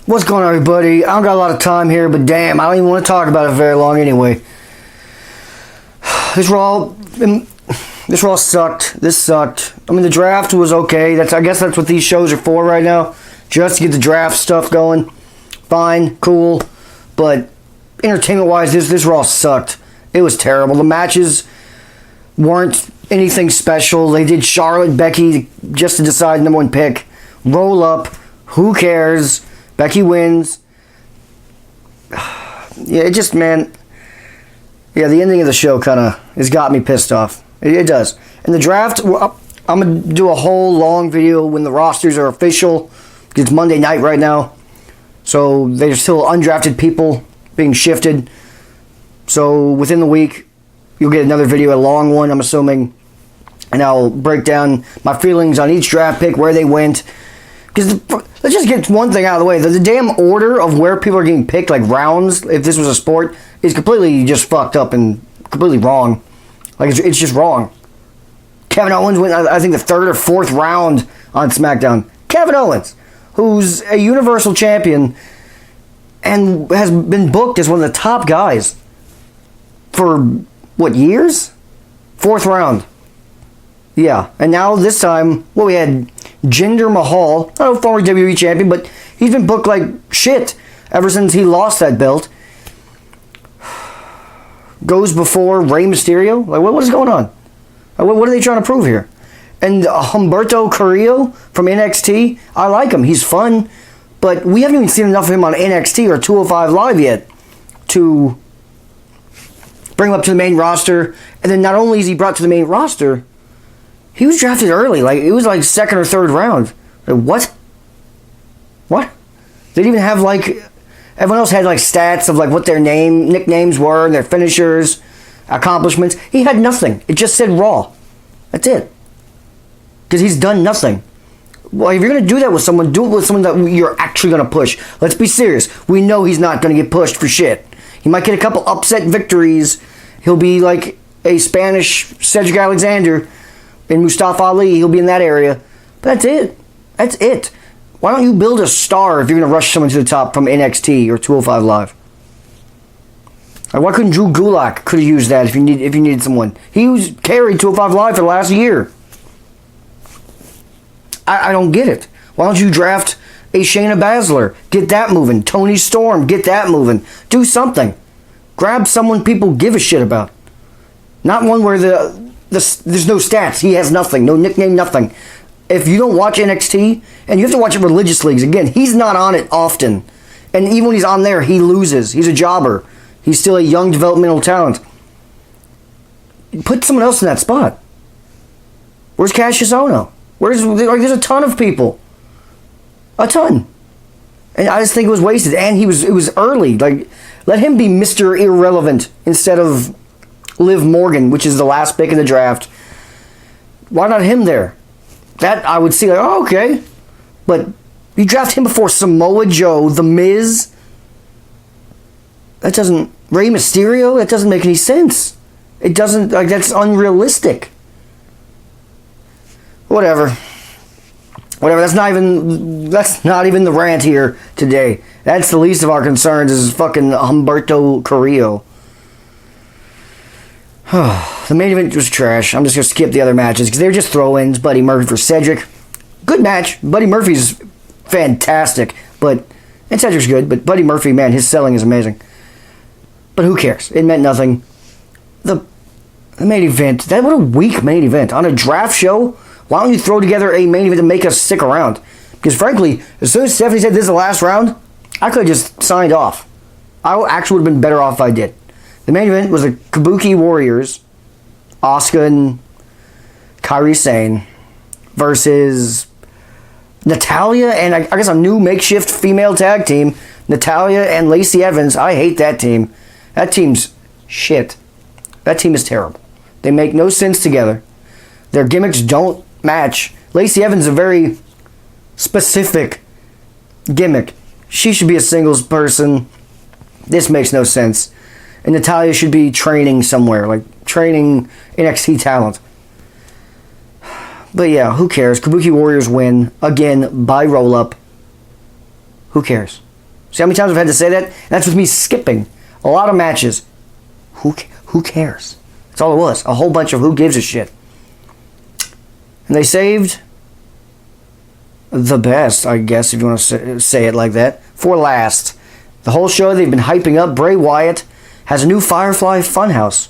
What's going on, everybody? I don't got a lot of time here, but damn, I don't even want to talk about it very long anyway. This Raw sucked. This sucked. I mean, the draft was okay. I guess that's what these shows are for right now, just to get the draft stuff going. Fine, cool, but entertainment-wise, this Raw sucked. It was terrible. The matches weren't anything special. They did Charlotte, Becky just to decide number one pick. Roll up. Who cares? Becky wins. Yeah, it just, man. Yeah, the ending of the show kind of has got me pissed off. It does. And the draft, I'm going to do a whole long video when the rosters are official. It's Monday night right now. So there's still undrafted people being shifted. So within the week, you'll get another video, a long one, I'm assuming. And I'll break down my feelings on each draft pick, where they went. Because let's just get one thing out of the way. The damn order of where people are getting picked, like rounds, if this was a sport, is completely just fucked up and completely wrong. Like, it's just wrong. Kevin Owens went, I think, the third or fourth round on SmackDown. Kevin Owens, who's a Universal Champion and has been booked as one of the top guys for, what, years? Fourth round. Yeah, and now this time, well, we had Jinder Mahal, not a former WWE champion, but he's been booked like shit ever since he lost that belt. Goes before Rey Mysterio. Like, what is going on? What are they trying to prove here? And Humberto Carrillo from NXT, I like him. He's fun, but we haven't even seen enough of him on NXT or 205 Live yet to bring him up to the main roster. And then not only is he brought to the main roster, he was drafted early. Like, it was like second or third round. Like, what? What? They didn't even have, like, everyone else had, like, stats of, like, what their nicknames were, their finishers, accomplishments. He had nothing. It just said Raw. That's it. Because he's done nothing. Well, if you're going to do that with someone, do it with someone that you're actually going to push. Let's be serious. We know he's not going to get pushed for shit. He might get a couple upset victories. He'll be like a Spanish Cedric Alexander in Mustafa Ali. He'll be in that area. But that's it. That's it. Why don't you build a star if you're going to rush someone to the top from NXT or 205 Live? Like, why couldn't Drew Gulak could have used that if you needed someone? He was carried 205 Live for the last year. I don't get it. Why don't you draft a Shayna Baszler? Get that moving. Toni Storm, get that moving. Do something. Grab someone people give a shit about. Not one where there's no stats. He has nothing. No nickname, nothing. If you don't watch NXT, and you have to watch it religious leagues, again, he's not on it often. And even when he's on there, he loses. He's a jobber. He's still a young developmental talent. Put someone else in that spot. Where's Cassius Ohno? There's a ton of people. A ton. And I just think it was wasted. And it was early. Like, let him be Mr. Irrelevant instead of Liv Morgan, which is the last pick in the draft. Why not him there? That I would see, like, oh, okay. But you draft him before Samoa Joe, The Miz. That doesn't... Rey Mysterio? That doesn't make any sense. It doesn't... Like, that's unrealistic. Whatever. That's not even the rant here today. That's the least of our concerns is fucking Humberto Carrillo. The main event was trash. I'm just going to skip the other matches because they were just throw-ins. Buddy Murphy for Cedric. Good match. Buddy Murphy's fantastic. And Cedric's good. But Buddy Murphy, man, his selling is amazing. But who cares? It meant nothing. The main event. What a weak main event. On a draft show, why don't you throw together a main event to make us stick around? Because frankly, as soon as Stephanie said this is the last round, I could have just signed off. I actually would have been better off if I did. The main event was the Kabuki Warriors, Asuka and Kairi Sane, versus Natalya and I guess a new makeshift female tag team, Natalya and Lacey Evans. I hate that team. That team's shit. That team is terrible. They make no sense together. Their gimmicks don't match. Lacey Evans is a very specific gimmick. She should be a singles person. This makes no sense. And Natalya should be training somewhere, like training NXT talent. But yeah, who cares? Kabuki Warriors win, again, by roll-up. Who cares? See how many times I've had to say that? That's with me skipping a lot of matches. Who cares? That's all it was. A whole bunch of who gives a shit. And they saved the best, I guess, if you want to say it like that, for last. The whole show they've been hyping up. Bray Wyatt has a new Firefly Funhouse.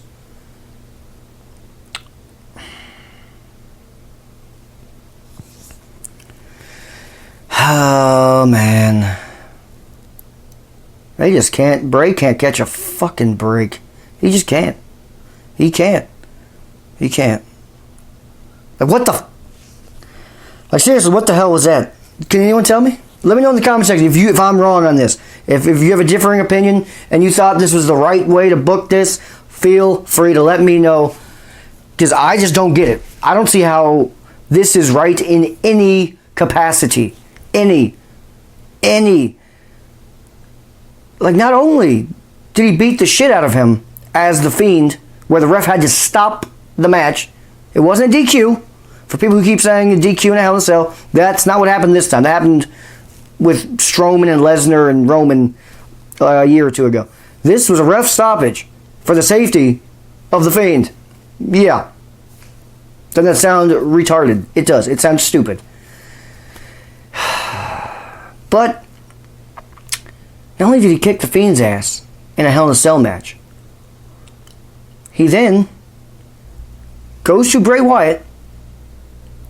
Oh, man. They just can't. Bray can't catch a fucking break. He just can't. He can't. He can't. Like, what the... Like, seriously, what the hell was that? Can anyone tell me? Let me know in the comment section if I'm wrong on this. If you have a differing opinion and you thought this was the right way to book this, feel free to let me know. Because I just don't get it. I don't see how this is right in any capacity. Any. Like, not only did he beat the shit out of him as the Fiend, where the ref had to stop the match. It wasn't a DQ. For people who keep saying a DQ in a Hell in a Cell, that's not what happened this time. That happened with Strowman and Lesnar and Roman a year or two ago. This was a ref stoppage for the safety of the Fiend. Yeah. Doesn't that sound retarded? It does. It sounds stupid. But not only did he kick the Fiend's ass in a Hell in a Cell match, he then goes to Bray Wyatt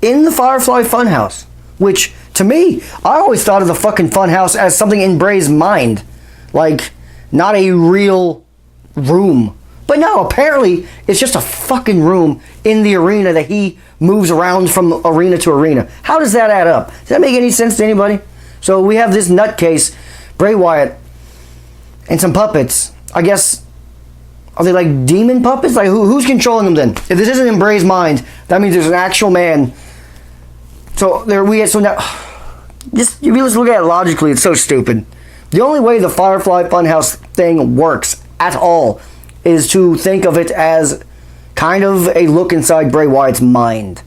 in the Firefly Funhouse, which, to me, I always thought of the fucking Funhouse as something in Bray's mind. Like, not a real room. But no, apparently, it's just a fucking room in the arena that he moves around from arena to arena. How does that add up? Does that make any sense to anybody? So we have this nutcase, Bray Wyatt, and some puppets. I guess, are they like demon puppets? Like, who's controlling them then? If this isn't in Bray's mind, that means there's an actual man. So there we get. So now, just if you just look at it logically, it's so stupid. The only way the Firefly Funhouse thing works at all is to think of it as kind of a look inside Bray Wyatt's mind,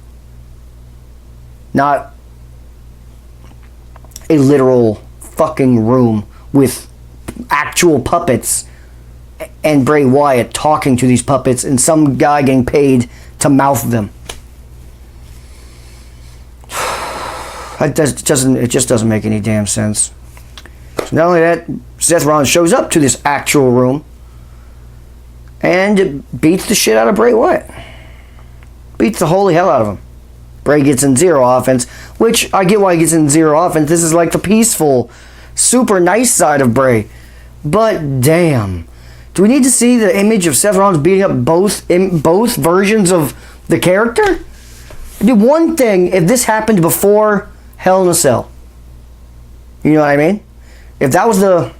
not a literal fucking room with actual puppets and Bray Wyatt talking to these puppets and some guy getting paid to mouth them. It just doesn't make any damn sense. So not only that, Seth Rollins shows up to this actual room and beats the shit out of Bray Wyatt. Beats the holy hell out of him. Bray gets in zero offense, which I get why he gets in zero offense. This is like the peaceful, super nice side of Bray. But damn, do we need to see the image of Seth Rollins beating up both versions of the character? It'd be one thing if this happened before Hell in a Cell. You know what I mean? If that was the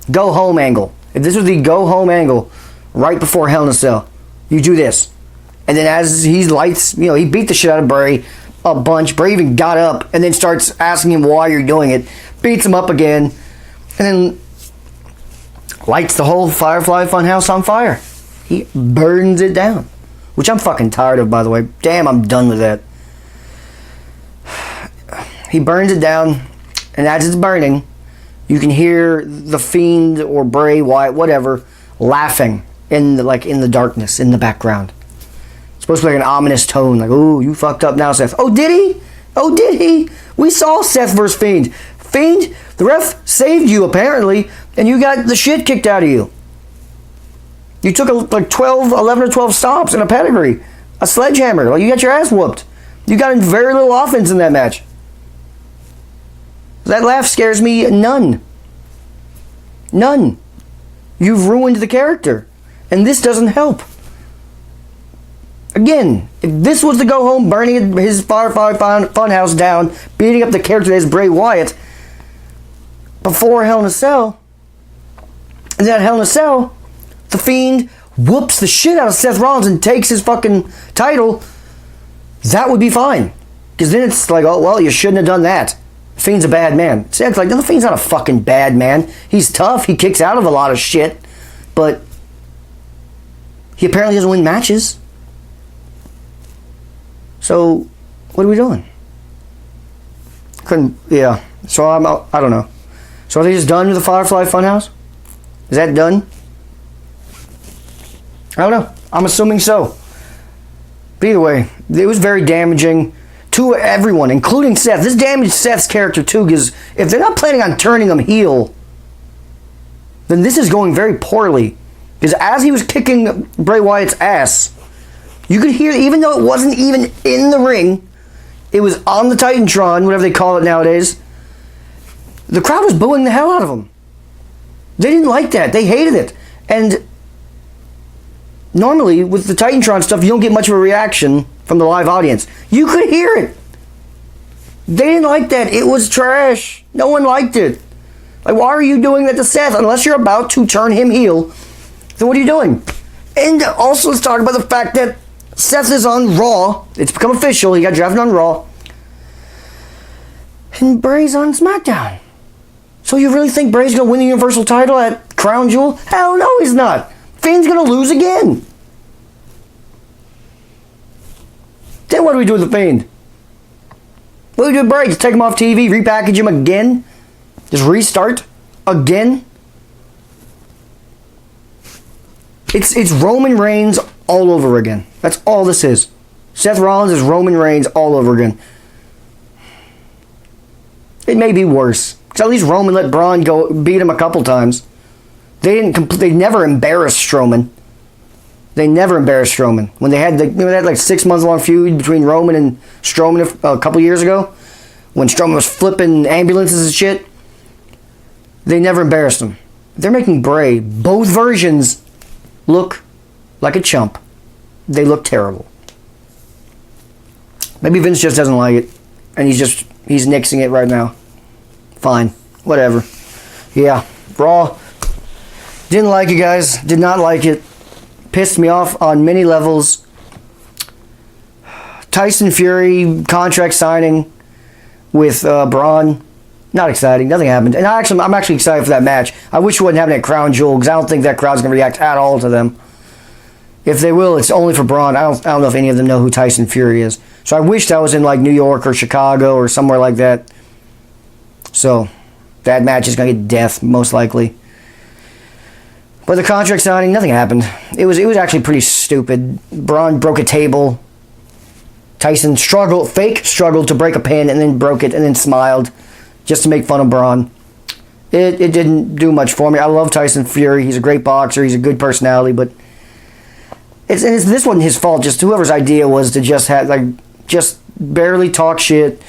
go home angle, if this was the go home angle right before Hell in a Cell, you do this. And then as he lights, he beat the shit out of Bray a bunch. Bray even got up and then starts asking him why you're doing it. Beats him up again. And then lights the whole Firefly Funhouse on fire. He burns it down. Which I'm fucking tired of, by the way. Damn, I'm done with that. He burns it down. And as it's burning, you can hear the Fiend or Bray Wyatt, whatever, laughing in the darkness, in the background. It's supposed to be like an ominous tone, like, "Ooh, you fucked up now, Seth." Oh, did he? Oh, did he? We saw Seth versus Fiend. Fiend, the ref saved you, apparently, and you got the shit kicked out of you. You took 11 or 12 stomps in a pedigree. A sledgehammer. Like, you got your ass whooped. You got very little offense in that match. That laugh scares me none. None. You've ruined the character. And this doesn't help. Again, if this was to go home burning his Firefly Funhouse down, beating up the character that is Bray Wyatt before Hell in a Cell, and then at Hell in a Cell, the Fiend whoops the shit out of Seth Rollins and takes his fucking title, that would be fine. Because then it's like, oh, well, you shouldn't have done that. The Fiend's a bad man. It's like, no, the Fiend's not a fucking bad man. He's tough. He kicks out of a lot of shit. But he apparently doesn't win matches. So, what are we doing? So I don't know. So are they just done with the Firefly Funhouse? Is that done? I don't know. I'm assuming so. But either way, it was very damaging to everyone, including Seth. This damaged Seth's character too, because if they're not planning on turning him heel, then this is going very poorly. Because as he was kicking Bray Wyatt's ass, you could hear, even though it wasn't even in the ring, it was on the Titantron, whatever they call it nowadays, the crowd was booing the hell out of him. They didn't like that. They hated it. And normally, with the Titantron stuff, you don't get much of a reaction from the live audience. You could hear it. They didn't like that. It was trash. No one liked it. Like, why are you doing that to Seth? Unless you're about to turn him heel, then what are you doing? And also, let's talk about the fact that Seth is on Raw. It's become official. He got drafted on Raw. And Bray's on SmackDown. So you really think Bray's going to win the Universal title at Crown Jewel? Hell no, he's not. Fiend's going to lose again. Then what do we do with the Fiend? What do we do with Bray? Just take him off TV, repackage him again? Just restart again? It's Roman Reigns all over again. That's all this is. Seth Rollins is Roman Reigns all over again. It may be worse. Because at least Roman let Braun go beat him a couple times. They never embarrassed Strowman. They never embarrassed Strowman. When they had like 6 months long feud between Roman and Strowman a couple years ago, when Strowman was flipping ambulances and shit, they never embarrassed him. They're making Bray, both versions, look like a chump. They look terrible. Maybe Vince just doesn't like it, and he's nixing it right now. Fine, whatever. Yeah, Raw. Didn't like it, guys. Did not like it. Pissed me off on many levels. Tyson Fury contract signing with Braun. Not exciting. Nothing happened. And I'm actually excited for that match. I wish it wasn't happening at Crown Jewel, because I don't think that crowd's going to react at all to them. If they will, it's only for Braun. I don't know if any of them know who Tyson Fury is. So I wish that was in like New York or Chicago or somewhere like that. So that match is going to get death, most likely. But the contract signing, nothing happened. It was actually pretty stupid. Braun broke a table. Tyson fake struggled to break a pin, and then broke it, and then smiled just to make fun of Braun. It didn't do much for me. I love Tyson Fury. He's a great boxer. He's a good personality, but this wasn't his fault. Just whoever's idea was to just barely talk shit,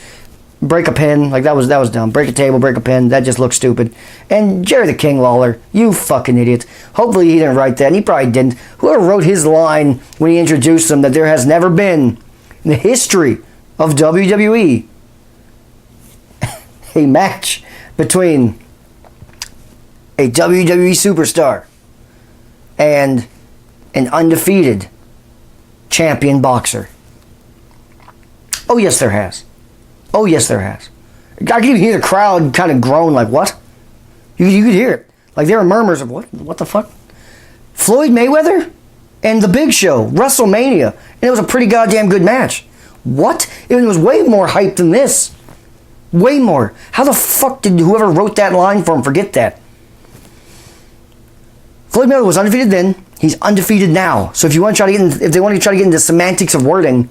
break a pin. Like that was dumb. Break a table, break a pin. That just looked stupid. And Jerry the King Lawler, you fucking idiot. Hopefully he didn't write that, and he probably didn't. Whoever wrote his line when he introduced him that there has never been in the history of WWE a match between a WWE superstar and an undefeated champion boxer. Oh, yes, there has. Oh, yes, there has. I could even hear the crowd kind of groan like, what? You could hear it. Like, there were murmurs of, what the fuck? Floyd Mayweather and The Big Show, WrestleMania. And it was a pretty goddamn good match. What? It was way more hype than this. Way more. How the fuck did whoever wrote that line for him forget that? Floyd Mayweather was undefeated then. He's undefeated now. So if they want to try to get into semantics of wording,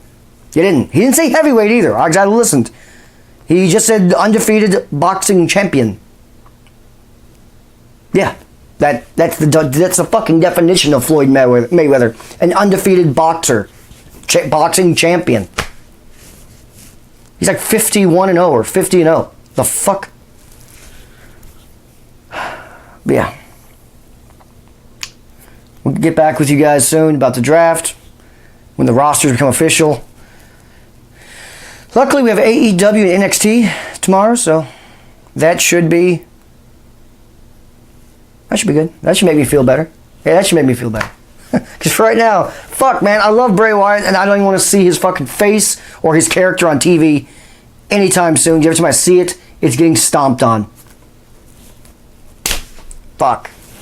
you didn't. He didn't say heavyweight either. I listened. He just said undefeated boxing champion. Yeah, that's the fucking definition of Floyd Mayweather. An undefeated boxer, boxing champion. He's like 51-0 or 50-0. The fuck? Yeah. We'll get back with you guys soon about the draft when the rosters become official. Luckily, we have AEW and NXT tomorrow, so that should be good. That should make me feel better. Yeah, that should make me feel better. Because for right now, fuck, man, I love Bray Wyatt, and I don't even want to see his fucking face or his character on TV anytime soon. Every time I see it, it's getting stomped on. Fuck.